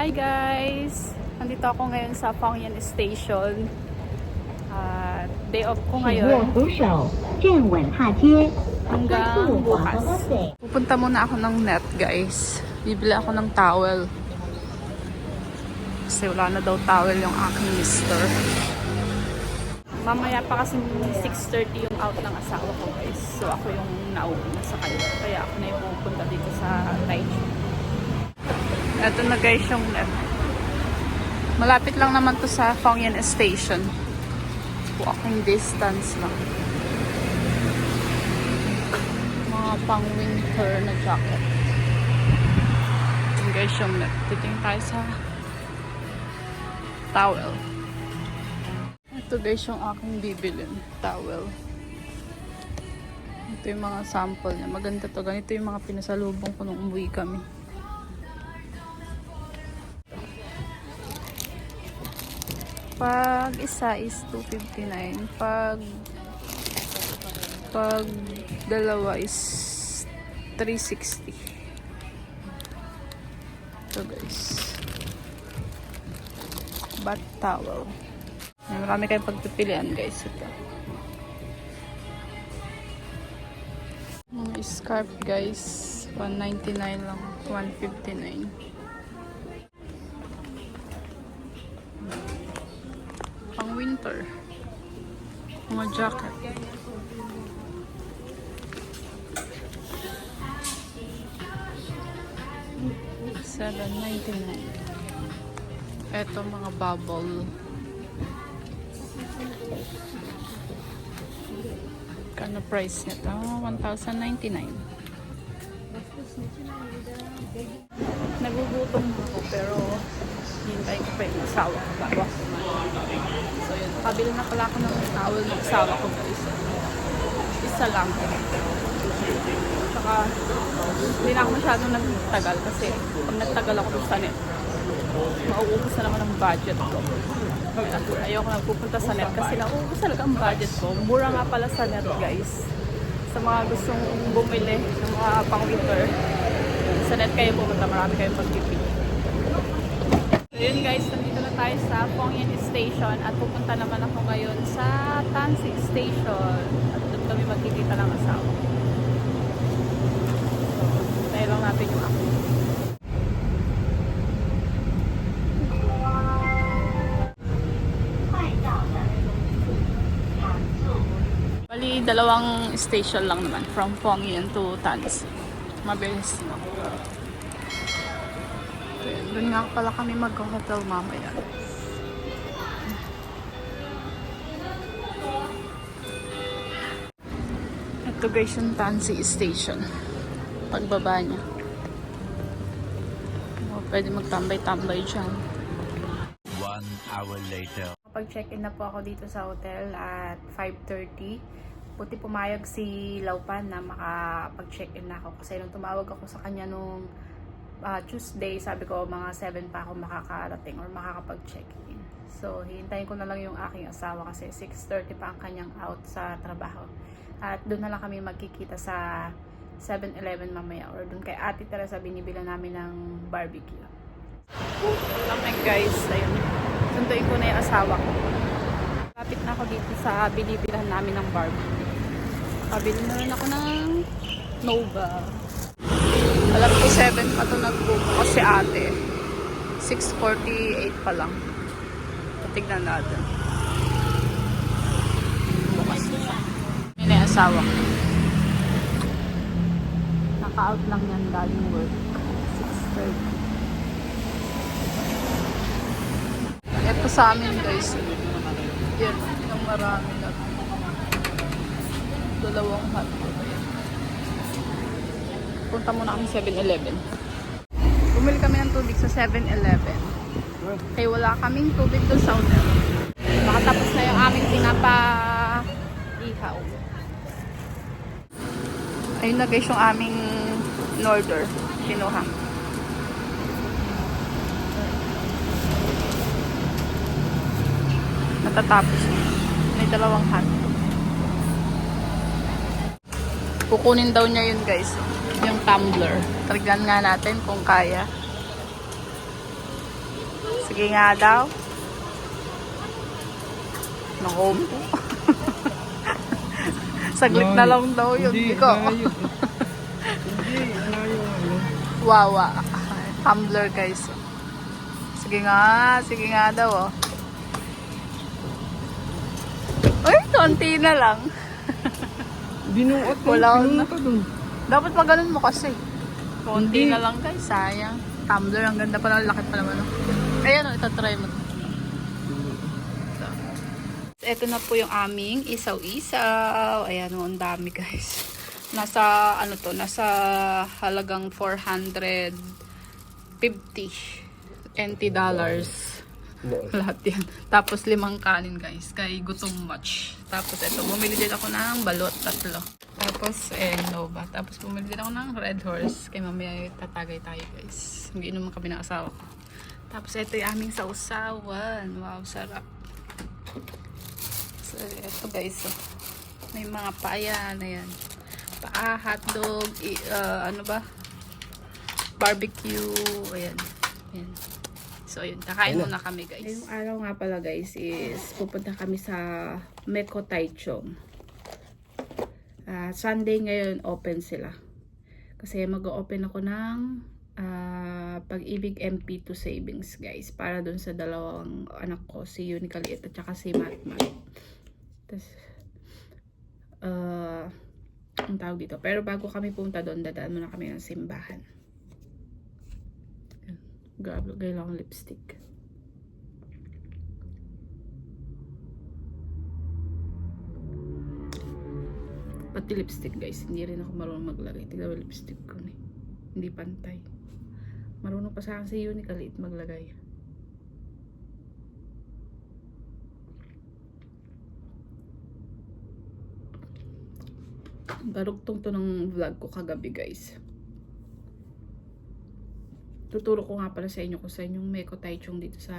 Hi guys! Nandito ako ngayon sa Fangyan Station. Day off ko ngayon. Hanggang bukas. Pupunta muna ako ng net guys. Bibili ako ng towel. Kasi wala na daw towel yung aking mister. Mamaya pa kasi 6:30 yung out ng asawa ko guys. So ako yung nauna sa kanya. Kaya ako na yung pupunta dito sa Taiji. Ito na guys yung net. Malapit lang naman to sa Fangyan Station. Walking distance lang. Mga pang winter na jacket. Ito guys yung net. Titingin tayo sa towel. Ito guys yung aking bibilin. Towel. Ito yung mga sample niya. Maganda to. Ganito yung mga pinasalubong ko nung umuwi kami. Pag isa is 259. Pag dalawa is 360. Ito guys. Bath towel. Marami kayong pagpipilian guys. Ito. Mga scarf guys. 199 lang. 159. Pang winter. Mga jacket. $7.99. Ito mga bubble. Kano price nito? 1,099. Nagugutom ako pero hintay ko pa yung asawa ko bago ako kumain. So yun, nakabili na pala ako ng towel ng asawa ko guys. Isa lang. Saka hindi na ako masyadong nagtagal kasi pag nagtagal ako sa net, mauubos na naman ang budget ko. Ayoko nagpupunta sa net kasi nauubos talaga ang budget ko. Mura nga pala sa net guys. Sa mga gustong bumili ng mga pang winter, sa net kayo pumunta, marami kayong pagpipili. So yun guys, nandito na tayo sa Fangyan Station at pupunta naman ako ngayon sa Tansy Station at doon kami magkikita ng asawa. So, tayo lang natin yung ako. Bali, dalawang station lang naman from Fangyan to Tansy. Mabilis na. Doon nga pala kami mag-hotel mamaya. Ito guys yung Tansy Station. Pagbaba niya. Pwede magtambay-tambay dyan. 1 hour later. Pag-check-in na po ako dito sa hotel at 5:30. Buti pumayag si Laupan na makapag-check-in na ako. Kasi nung tumawag ako sa kanya nung Tuesday, sabi ko mga 7 pa ako makakarating or makakapag-check-in. So, hihintayin ko na lang yung aking asawa kasi 6:30 pa ang kanyang out sa trabaho. At doon na lang kami magkikita sa 7-Eleven mamaya or doon kay Ate Teresa binibila namin ng barbecue. Okay guys, ayun. Sunduin ko na yung asawa ko. Kapit na ako dito sa binibilan namin ng barbecue. Pabili na rin ako ng Nova. Alam ko 7 pa ito nag-book kasi ate. 6:48 pa lang. Tignan natin. Bukas na siya. May na asawa ko. Naka-out lang yan galing work. 6:30. Ito sa amin guys. Yan. Yung marami na. Dalawang hotdog. Punta muna kami 7-Eleven. Bumili kami ng tubig sa 7-Eleven. Kaya wala kaming tubig doon sa hotel. Makatapos na yung aming pinapa-ihaw. Ayun na guys yung aming in-order. Kinuha. Natatapos na. May dalawang hotdog. Kukunin daw niya yun guys. Yung tumbler. Tignan nga natin kung kaya. Sige nga daw. Naku po. Saglit na lang daw yun. Hindi, Ko. layo. Hindi, layo. Wawa. Tumbler guys. Sige nga daw oh. Ay, konti na lang. Binuot mo. Wala na. Binuot ka dun. Dapat pa ganun mo kasi. Konti Hindi. na lang guys, sayang. Tumbler, ang ganda pa na, laki pa naman. Ayan o, itatry mo. Ito na po yung aming isaw-isaw. Ayan o, ang dami guys. Nasa, ano to, nasa halagang $450 NT dollars. Lahat yan. Tapos 5 kanin guys. Kay gutom much. Tapos ito, bumili din ako ng balot, 3. Tapos, Nova. Tapos bumili din ako ng Red Horse. Kaya mamaya tatagay tayo guys. Hindi naman kami ng asawa ko. Tapos ito yung aming sausawan. Wow, sarap. So, ito guys. Oh. May mga paayan. Ayan. Paa, hotdog, ano ba? Barbecue. Ayan. Ayan. So, yun. Kakain muna kami, guys. Ngayong araw nga pala, guys, is pupunta kami sa Meko Taichung. Sunday ngayon, open sila. Kasi mag-open ako ng Pag-ibig MP2 savings, guys. Para dun sa dalawang anak ko, si Unicaliit at saka si Matmat. Tapos, ang tawag dito. Pero bago kami pumunta doon, dadaan muna kami ng simbahan. Grabe, gaya akong lipstick. Pati lipstick guys, hindi rin ako marunong maglagay. Tignan mo lipstick ko ni. Hindi pantay. Marunong pa sa akin si Unicaliit maglagay. Barugtong to ng vlog ko kagabi guys. Tuturo ko nga pala sa inyo kung saan yung Meko Taichung dito sa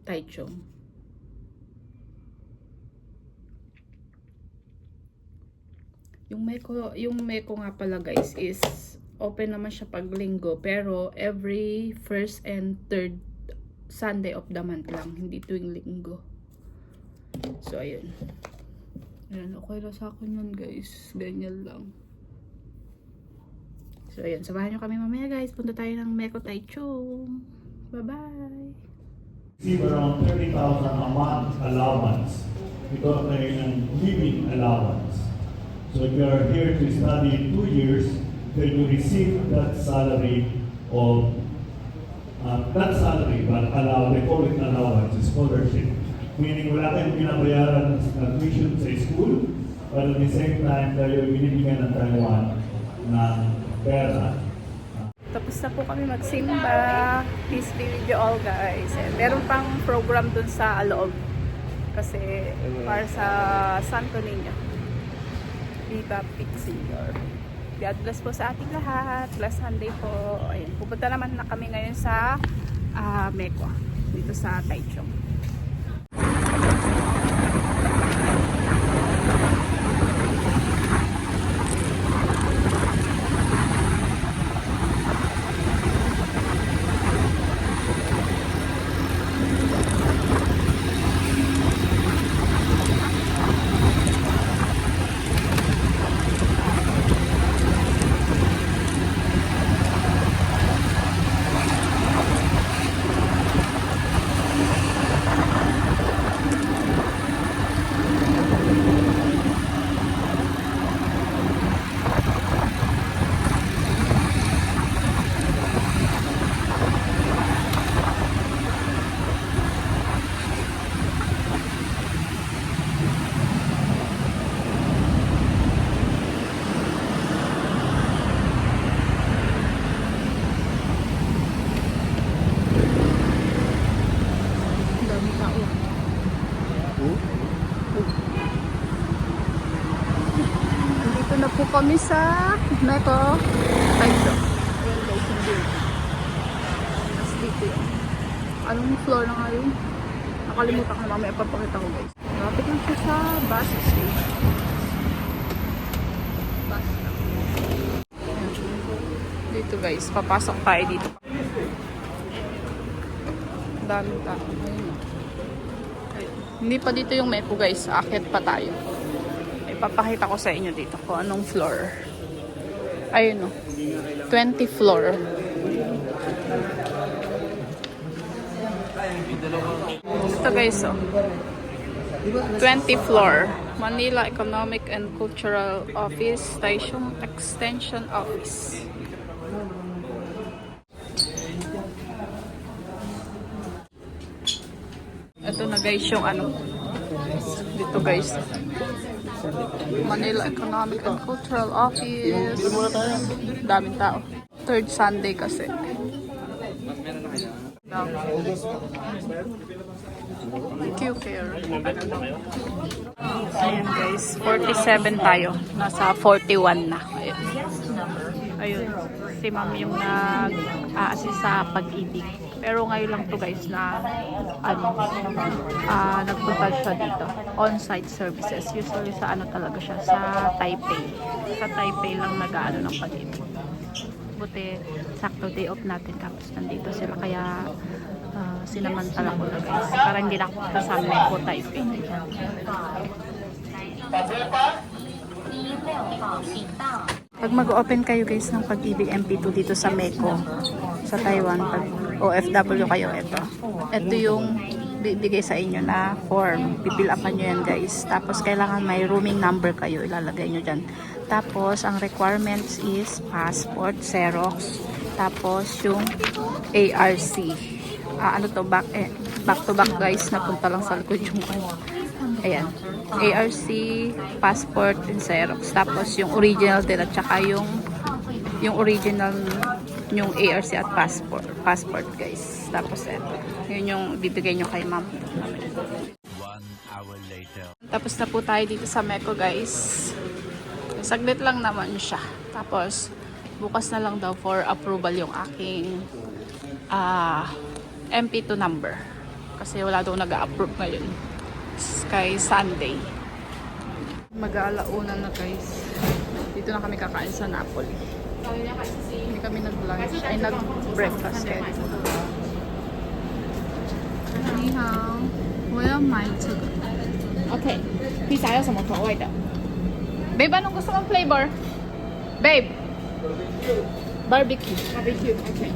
Taichung. Yung Meko nga pala guys is open naman siya pag linggo, pero every first and third Sunday of the month lang, hindi tuwing linggo. So ayun. Ayan, okay lang sa akin yun guys. Ganyan lang. So, ayan. Samahan nyo kami mamaya, guys. Punta tayo ng Meko Taichung. Bye-bye! Receive around 30,000 a month allowance. Ito ay ng living allowance. So, if you are here to study 2 years, then you receive that salary of, not salary, but they call it allowance, scholarship. Meaning, wala kayong pinabayaran ng admission sa school, but at the same time, tayo binibigyan ng Taiwan ng pera. Tapos na po kami magsimba. Peace be with you all, guys. And meron pang program dun sa loob. Kasi para sa Santo Niño. Viva Pixior. God bless po sa ating lahat. Bless Sunday po. Ayun. Pupunta naman na kami ngayon sa Meko. Dito sa Taichung. Dito na po kami sa Meko Taichung. Ayan guys, yung view. Tapos dito yun. Anong floor na nga yun? Nakalimutan ko na, mamaya papakita ko guys. Lapit lang siya sa bus station. Bus lang. Dito guys, papasok tayo dito. Daming tao. Ayun, oh. Ayun. Hindi pa dito yung Meko guys. Aakyat pa tayo. Ipapakita ko sa inyo dito kung anong floor. Ayun, oh. 20 floor. Ito guys, oh. 20 floor. Manila Economic and Cultural Office Station Extension Office. Ito na guys yung ano. Dito guys. Manila Economic and Cultural Office. Daming tao. Third Sunday kasi. Q-Care. Ayan guys, 47 tayo. Nasa 41 na. Ayun. Ayun. Si ma'am yung nag-a-assist sa pag-ibig. Pero ngayon lang to guys na nagpunta siya dito. On-site services. Usually sa ano talaga siya, sa Taipei. Sa Taipei lang nag-aano ng pag-ibig. Buti sakto day off natin tapos nandito sila kaya sinamantala ko na guys para hindi na ako kasama Meko Taipei. Pag mag-open kayo guys ng Pag-ibig MP2 dito sa Meko sa Taiwan, pag OFW kayo, ito yung bibigay sa inyo na form. Pipill upan nyo yan guys, tapos kailangan may rooming number kayo, ilalagay nyo dyan. Tapos, ang requirements is passport, Xerox, tapos yung ARC. Ano to, back to back guys, napunta lang sa likod yung ayan. ARC, passport, and Xerox. Tapos, yung original din at saka yung original, yung ARC at passport guys. Tapos, eto. Yun yung bibigay nyo kay ma'am. 1 hour later. Tapos na po tayo dito sa Meko guys. Saglit lang naman siya. Tapos, bukas na lang daw for approval yung aking MP2 number. Kasi wala daw nag-a-approve ngayon. Kay Sunday. Mag-aalauna na guys. Dito na kami kakain sa Napoli. Hindi kami nag-lunch. Ay, nag-breakfast kayo. Ni hao. 我要买这个 OK 披萨有什么口味的 Babe, anong gusto mong flavor? Babe! Barbecue. Barbecue, okay.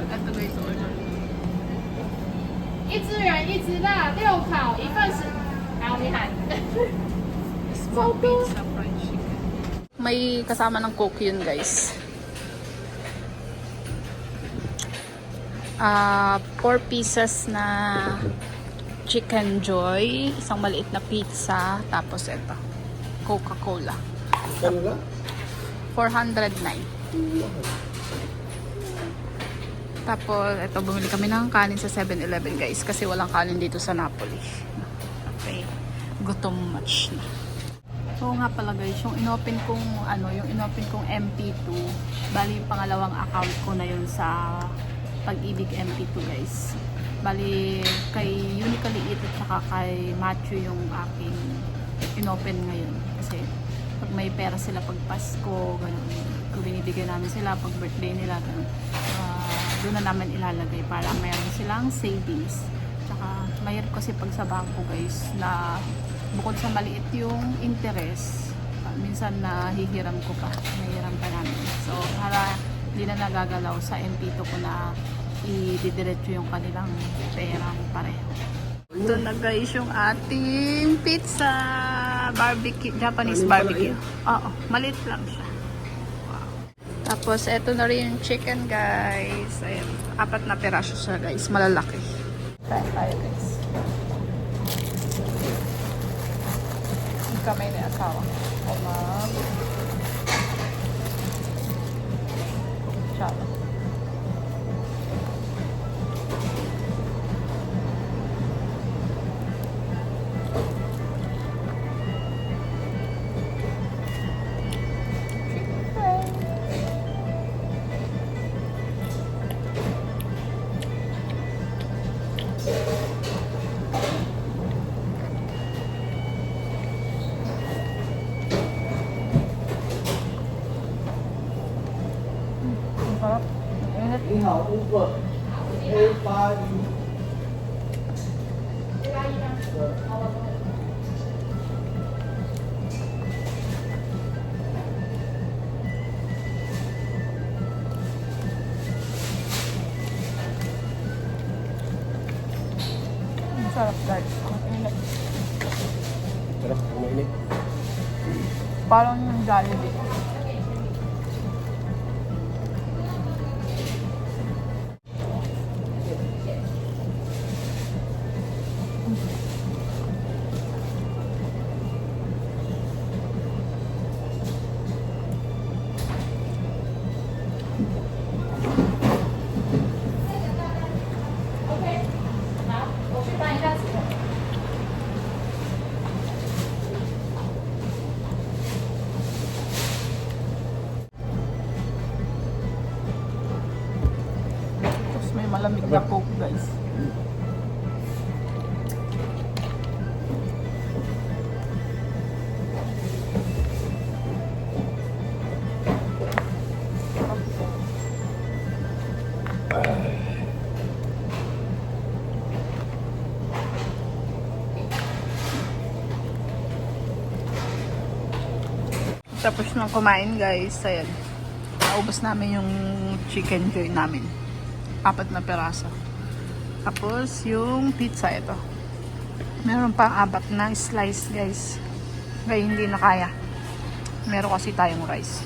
Ito guys, order. 一只人一只辣6烤1份是，好你喊。 Small pizza, fried chicken. May kasama ng Coke yun guys. 4 pieces na Chicken Joy, isang maliit na pizza, tapos ito, Coca-Cola. 409. Tapos, ito, bumili kami ng kanin sa 7-Eleven guys, kasi walang kanin dito sa Napoli. Okay, gutom much na. Oo nga pala guys, yung inopen kong MP2, bali pangalawang account ko na yun sa Pag-ibig MP2 guys. Bali, kay Unically Eat at saka kay Matthew yung aking inopen ngayon. Kasi pag may pera sila pag Pasko, ganun, kung binibigyan namin sila pag birthday nila, ganun, doon na namin ilalagay para mayroon silang savings. Tsaka mahirap kasi pag sa bangko guys na bukod sa maliit yung interest, minsan nahihiram ko pa, nahihiram pa namin. So, para hindi na nagagalaw sa MP2 ko na i-didiretso yung kanilang perang pareho. Ito na guys yung ating pizza. Barbecue, Japanese barbecue. Oo, maliit lang siya. Wow. Tapos, ito na rin yung chicken guys. Ayan, 4 na piraso siya guys. Malalaki. Try tayo guys. Hindi kami na asawa. Umag. Chalo. Ang sarap guys. Ang init. Sarap, ang mainit. Parang yung Jollibee. Tapos may malamig na Coke guys. Tapos nang kumain guys, ayan. Naubos namin yung chicken joy namin. 4 na peraso. Tapos yung pizza ito. Meron pang 4 na slice guys. Kaya hindi na kaya. Meron kasi tayong rice.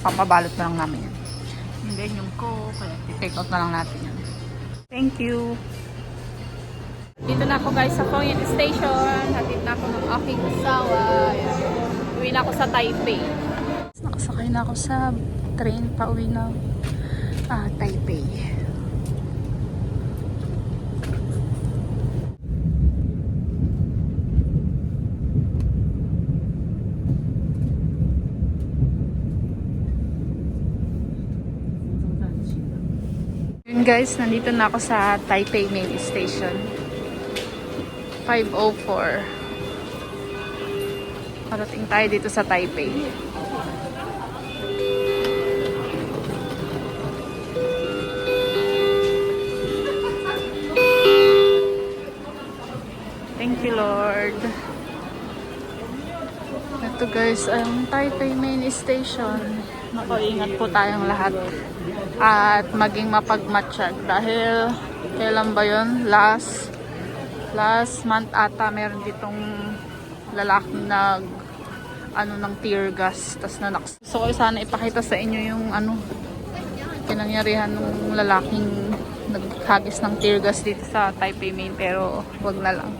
Papabalot na lang namin yan. And then yung coke, kaya i-take out na lang natin yan. Thank you! Dito na ako guys sa Congen Station. Hatid na ako ng aking asawa. Ayan. Uwi na ako sa Taipei. Nakasakay na ako sa train pa uwi na Taipei. Yun guys, nandito na ako sa Taipei main station. 5:04. Parating tayo dito sa Taipei. Thank you, Lord. Ito guys, ang Taipei main station. Naku, ingat po tayong lahat. At maging mapagmatsyag. Dahil, kailan ba yun? Last month ata, meron ditong lalaking ng tear gas. Tas so, sana ipakita sa inyo yung pinangyarihan ng lalaking naghagis ng tear gas dito sa Taipei main. Pero, wag na lang.